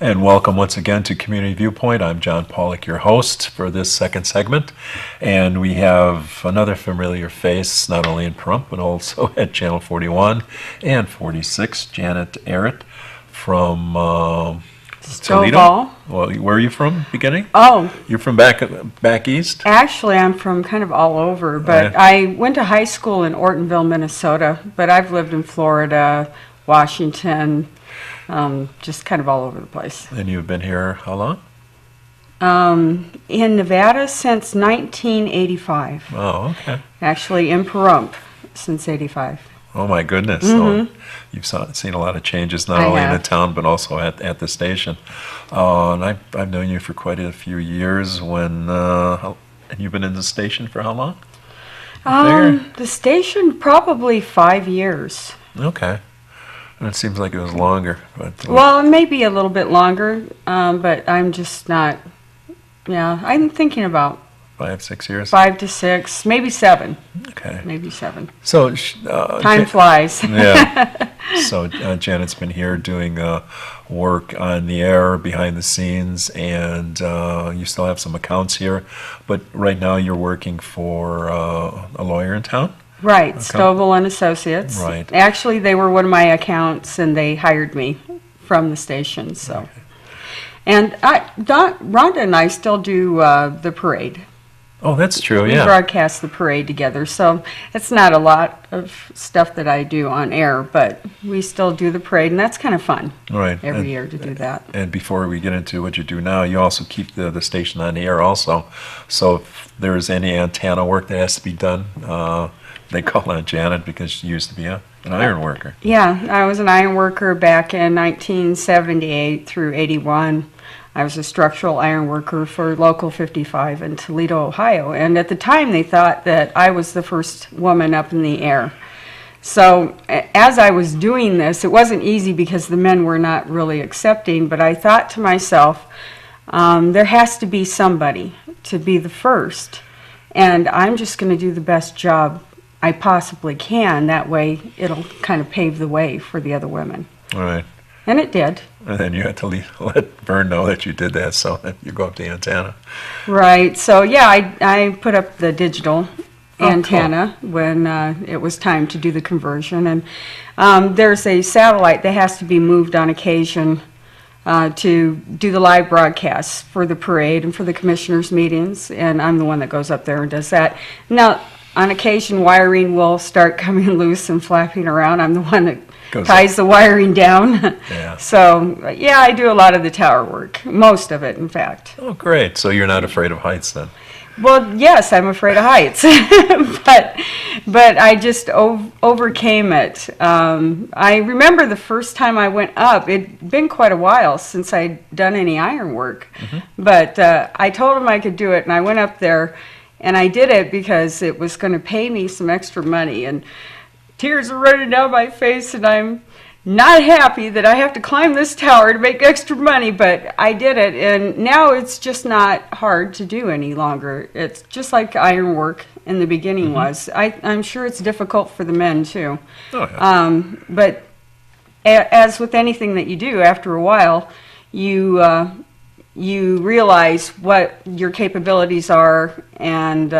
And welcome once again to Community Viewpoint. I'm John Pollock, your host for this second segment. And we have another familiar face, not only in Pahrump, but also at Channel 41 and 46, Janet Arrett from Toledo. Well, where are you from, beginning? Oh. You're from back east? Actually, I'm from kind of all over, but I went to high school in Ortonville, Minnesota, but I've lived in Florida, Washington, just kind of all over the place. And you've been here how long? In Nevada since 1985. Oh, okay. Actually, in Pahrump since 85. Oh, my goodness. Mm-hmm. So you've seen a lot of changes, not only in the town, but also at the station. And I've known you for quite a few years. And you've been in the station for how long? The station, probably 5 years. Okay. And it seems like it was longer. But, well, maybe a little bit longer, but I'm just not, I'm thinking about 5, 6 years? 5 to 6, maybe 7. Okay. Maybe 7. So time flies. Yeah. So Janet's been here doing work on the air, behind the scenes, and you still have some accounts here. But right now you're working for a lawyer in town? Right, Okay. Stovall and Associates. Right. Actually, they were one of my accounts, and they hired me from the station. So, Okay. And Rhonda and I still do the parade. Oh, that's true. We broadcast the parade together, so it's not a lot of stuff that I do on air, but we still do the parade, and that's kind of fun. Right. Every year to do that. And before we get into what you do now, you also keep the station on the air also. So if there's any antenna work that has to be done, they call on Janet because she used to be an iron worker. Yeah, I was an iron worker back in 1978 through 81. I was a structural iron worker for Local 55 in Toledo, Ohio. And at the time, they thought that I was the first woman up in the air. So as I was doing this, it wasn't easy because the men were not really accepting. But I thought to myself, there has to be somebody to be the first. And I'm just going to do the best job I possibly can. That way, it'll kind of pave the way for the other women. All right. And it did. And then you had to let Vern know that you did that so that you go up the antenna. Right. So, yeah, I put up the digital antenna cool. when it was time to do the conversion. And there's a satellite that has to be moved on occasion to do the live broadcasts for the parade and for the commissioners' meetings. And I'm the one that goes up there and does that. Now, on occasion, wiring will start coming loose and flapping around. I'm the one that ties the wiring down. Yeah. So, yeah, I do a lot of the tower work, most of it, in fact. Oh, great. So you're not afraid of heights then? Well, yes, I'm afraid of heights, but I just overcame it. I remember the first time I went up, it'd been quite a while since I'd done any iron work, but I told him I could do it, and I went up there, and I did it because it was going to pay me some extra money, and tears are running down my face, and I'm not happy that I have to climb this tower to make extra money, but I did it, and now it's just not hard to do any longer. It's just like iron work in the beginning was. I'm sure it's difficult for the men, too. Oh, yeah. But as with anything that you do, after a while, you realize what your capabilities are and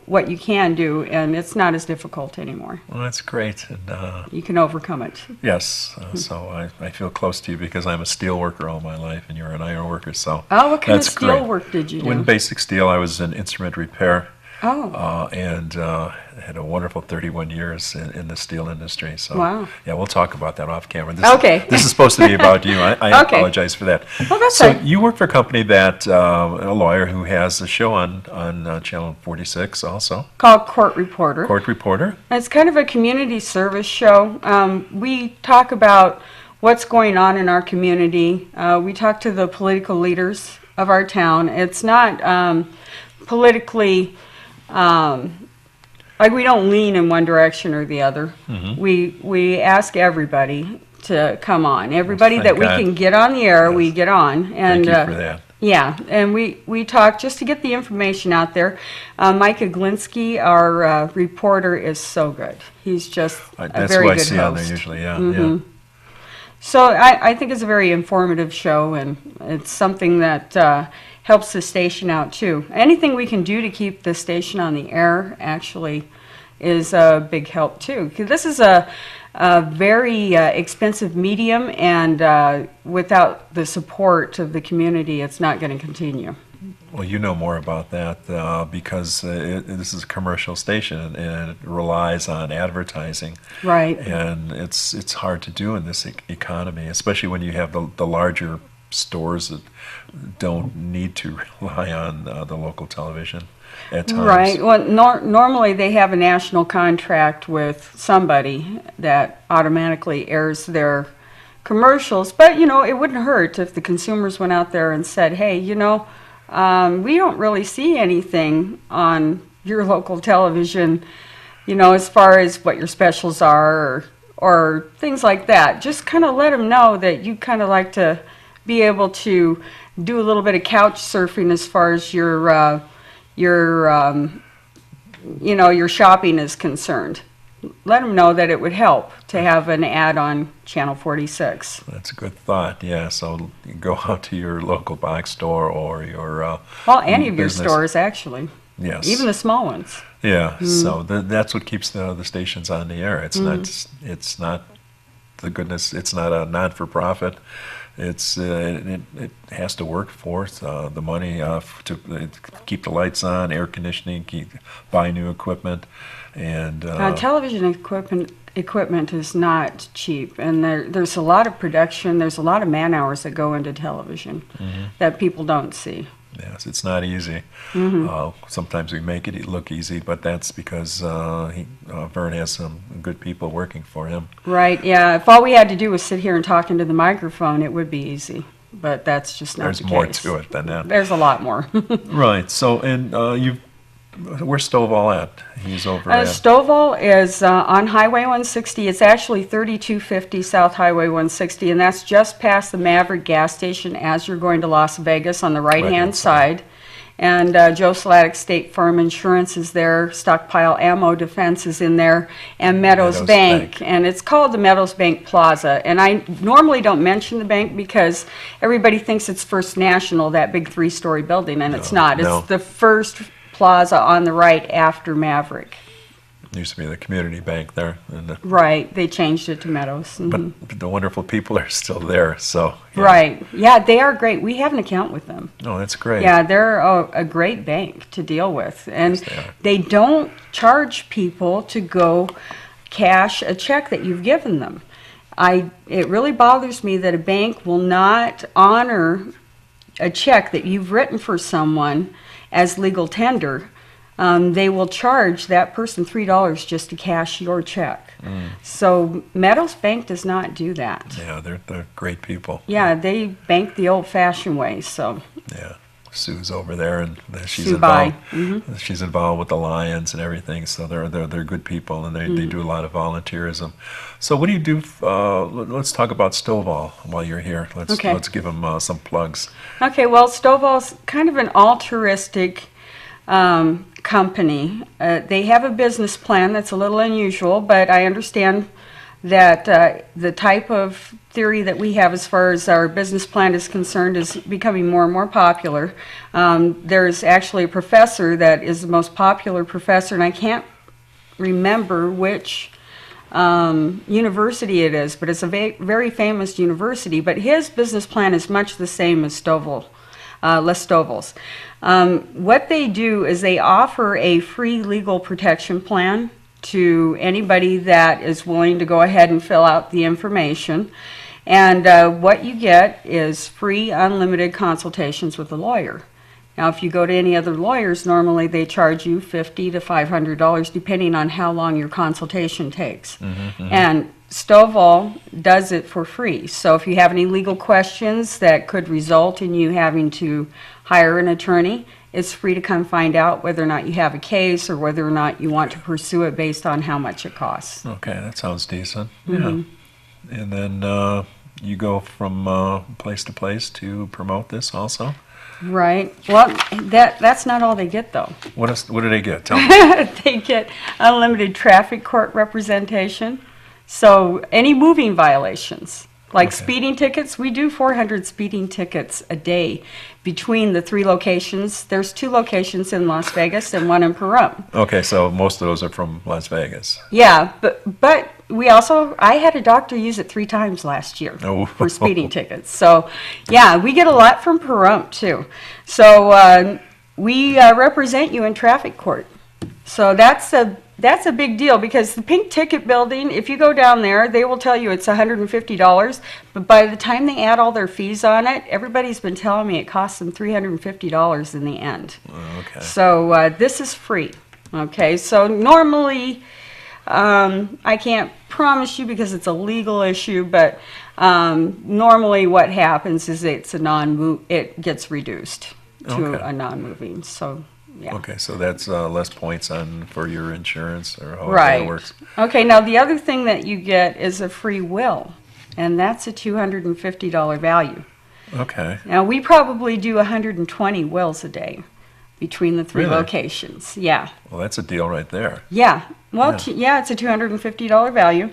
what you can do, and it's not as difficult anymore. Well, that's great. And, you can overcome it. Yes. So I feel close to you because I'm a steel worker all my life, and you're an iron worker. So what kind of that's steel great. work did you do? In basic steel, I was in instrument repair. Oh. And had a wonderful 31 years in the steel industry. So, wow. Yeah, we'll talk about that off camera. Okay. This is supposed to be about you. I apologize for that. Oh, that's so fine. you work for a company that, a lawyer who has a show on Channel 46 also. Called Court Reporter. Court Reporter. It's kind of a community service show. We talk about what's going on in our community. We talk to the political leaders of our town. It's not politically... like we don't lean in one direction or the other. We ask everybody to come on. Everybody that we can get on the air, we get on. And thank you for that. Yeah, and we talk just to get the information out there. Micah Glinsky, our reporter, is so good. He's just a very good host. That's what I see on there usually. Yeah. So I think it's a very informative show, and it's something that helps the station out too. Anything we can do to keep the station on the air actually is a big help too. 'Cause this is a very expensive medium, and without the support of the community, it's not going to continue. Well, you know more about that because this is a commercial station and it relies on advertising. Right. And it's hard to do in this economy, especially when you have the larger stores that don't need to rely on the local television at times. Right. Well, normally they have a national contract with somebody that automatically airs their commercials, but you know, it wouldn't hurt if the consumers went out there and said, hey, you know, we don't really see anything on your local television, you know, as far as what your specials are or things like that. Just kind of let them know that you kind of like to be able to do a little bit of couch surfing as far as your you know, your shopping is concerned. Let them know that it would help to have an ad on Channel 46. That's a good thought, yeah. So you go out to your local box store or your Well, any of your business. stores, actually. Yes. Even the small ones. Yeah, so that's what keeps the stations on the air. It's not the goodness. It's not a not-for-profit. It's it has to work for the money to keep the lights on, air conditioning, buy new equipment, and Television equipment is not cheap, and there's a lot of production. There's a lot of man hours that go into television that people don't see. yes, it's not easy. Sometimes we make it look easy, but that's because Vern has some good people working for him. Right, yeah. If all we had to do was sit here and talk into the microphone, it would be easy. But that's just not There's the more case. to it than that. There's a lot more. Right. So, and where's Stovall at? He's over at. Stovall is on Highway 160. It's actually 3250 South Highway 160, and that's just past the Maverick gas station as you're going to Las Vegas on the right-hand side. And Joe Sladek State Farm Insurance is there, Stockpile Ammo Defense is in there, and Meadows Bank. And it's called the Meadows Bank Plaza. And I normally don't mention the bank because everybody thinks it's First National, that big 3-story building, and it's not. no. It's the first plaza on the right after Maverick. Used to be the community bank there. And Right, they changed it to Meadows. Mhm. but the wonderful people are still there, so. Yeah. Right, yeah, they are great. We have an account with them. Oh, that's great. Yeah, they're a great bank to deal with. And Yes, they are. they don't charge people to go cash a check that you've given them. It really bothers me that a bank will not honor a check that you've written for someone as legal tender. They will charge that person $3 just to cash your check. So Meadows Bank does not do that. Yeah, they're great people. Yeah, they bank the old-fashioned way, so. Yeah. Sue's over there, and she's Sue involved. Bai. She's involved with the Lions and everything. So they're good people, and they do a lot of volunteerism. So what do you do? Let's talk about Stovall while you're here. Let's give them some plugs. Okay, well, Stovall's kind of an altruistic company. They have a business plan that's a little unusual, but I understand that the type of theory that we have as far as our business plan is concerned is becoming more and more popular. There's actually a professor that is the most popular professor, and I can't remember which university it is, but it's a very famous university. But his business plan is much the same as Stovall. Les Stovall's. What they do is they offer a free legal protection plan to anybody that is willing to go ahead and fill out the information. And what you get is free, unlimited consultations with a lawyer. Now, if you go to any other lawyers, normally they charge you $50 to $500 depending on how long your consultation takes. And Stovall does it for free. So if you have any legal questions that could result in you having to hire an attorney, it's free to come find out whether or not you have a case or whether or not you want to pursue it based on how much it costs. Okay, that sounds decent. Yeah. And then you go from place to place to promote this also? Right. Well, that's not all they get, though. What do they get? Tell me. They get unlimited traffic court representation. So any moving violations, Like Okay. speeding tickets, we do 400 speeding tickets a day between the 3 locations. There's 2 locations in Las Vegas and 1 in Pahrump. Okay, so most of those are from Las Vegas. Yeah, but we also, I had a doctor use it 3 times last year Oh. for speeding tickets. So, yeah, we get a lot from Pahrump too. So we represent you in traffic court. So that's a big deal, because the Pink Ticket Building, if you go down there, they will tell you it's $150, but by the time they add all their fees on it, everybody's been telling me it costs them $350 in the end. Okay. So this is free. Okay, so normally, I can't promise you because it's a legal issue, but normally what happens is it gets reduced to Okay. a non-moving. So yeah. Okay, so that's less points for your insurance or however that Right. works. Okay, now the other thing that you get is a free will, and that's a $250 value. Okay. Now, we probably do 120 wills a day between the 3 Really? locations. Yeah. Well, that's a deal right there. Yeah. Well, Yeah. it's a $250 value.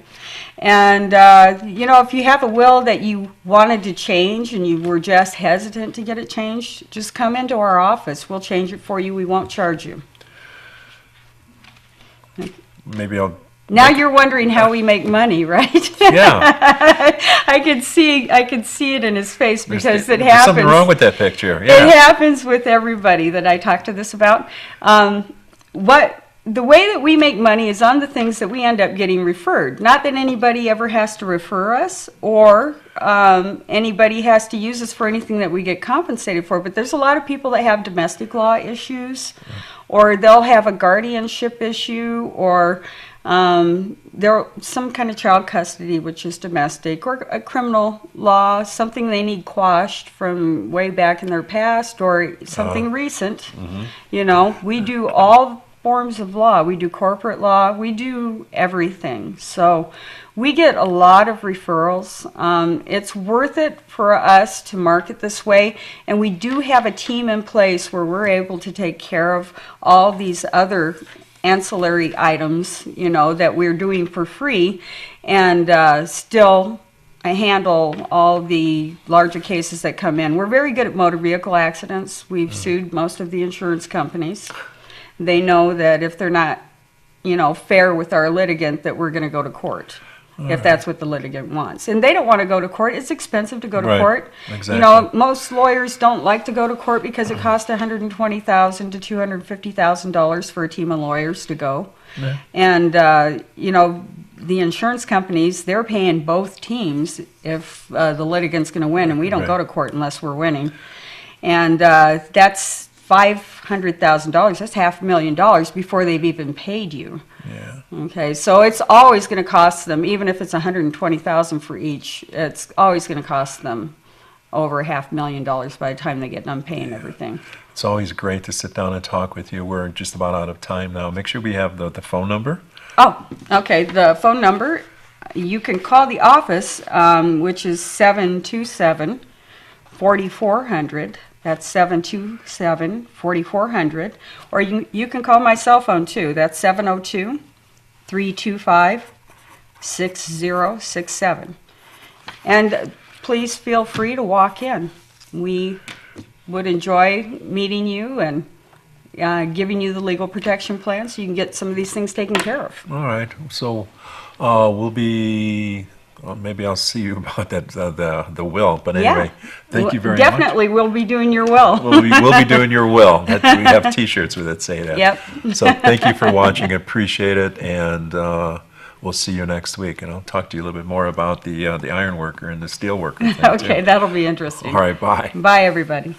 And, if you have a will that you wanted to change and you were just hesitant to get it changed, just come into our office. We'll change it for you. We won't charge you. Maybe I'll. Now you're wondering how we make money, right? Yeah. I could see it in his face, because it There's happens. something wrong with that picture. It Yeah. happens with everybody that I talk to this about. The way that we make money is on the things that we end up getting referred. Not that anybody ever has to refer us, or anybody has to use us for anything that we get compensated for, but there's a lot of people that have domestic law issues, or they'll have a guardianship issue, or there some kind of child custody, which is domestic, or a criminal law, something they need quashed from way back in their past, or something recent. We do all forms of law. We do corporate law. We do everything. So we get a lot of referrals. It's worth it for us to market this way, and we do have a team in place where we're able to take care of all these other ancillary items, that we're doing for free, and still handle all the larger cases that come in. We're very good at motor vehicle accidents. We've sued most of the insurance companies. They know that if they're not, fair with our litigant, that we're going to go to court. If that's what the litigant wants. And they don't want to go to court. It's expensive to go to Right. court. Exactly. Most lawyers don't like to go to court because it costs $120,000 to $250,000 for a team of lawyers to go. Yeah. And, the insurance companies, they're paying both teams if the litigant's going to win, and we don't Right. go to court unless we're winning. And that's $500,000. That's $500,000 before they've even paid you. Yeah. Okay, so it's always going to cost them, even if it's $120,000 for each. It's always going to cost them over $500,000 by the time they get done paying everything. It's always great to sit down and talk with you. We're just about out of time now. Make sure we have the phone number. Oh, okay. The phone number, you can call the office, which is 727-4400. That's 727-4400. Or you can call my cell phone too. That's 702-325-6067. And please feel free to walk in. We would enjoy meeting you and giving you the legal protection plan so you can get some of these things taken care of. All right. So we'll be. Maybe I'll see you about that the will. But anyway, thank you very much. Definitely, we'll be doing your will. We'll be doing your will. We have T-shirts that say that. Yep. So thank you for watching. I appreciate it, and we'll see you next week. And I'll talk to you a little bit more about the iron worker and the steel worker thing Okay, too. that'll be interesting. All right. Bye. Bye, everybody.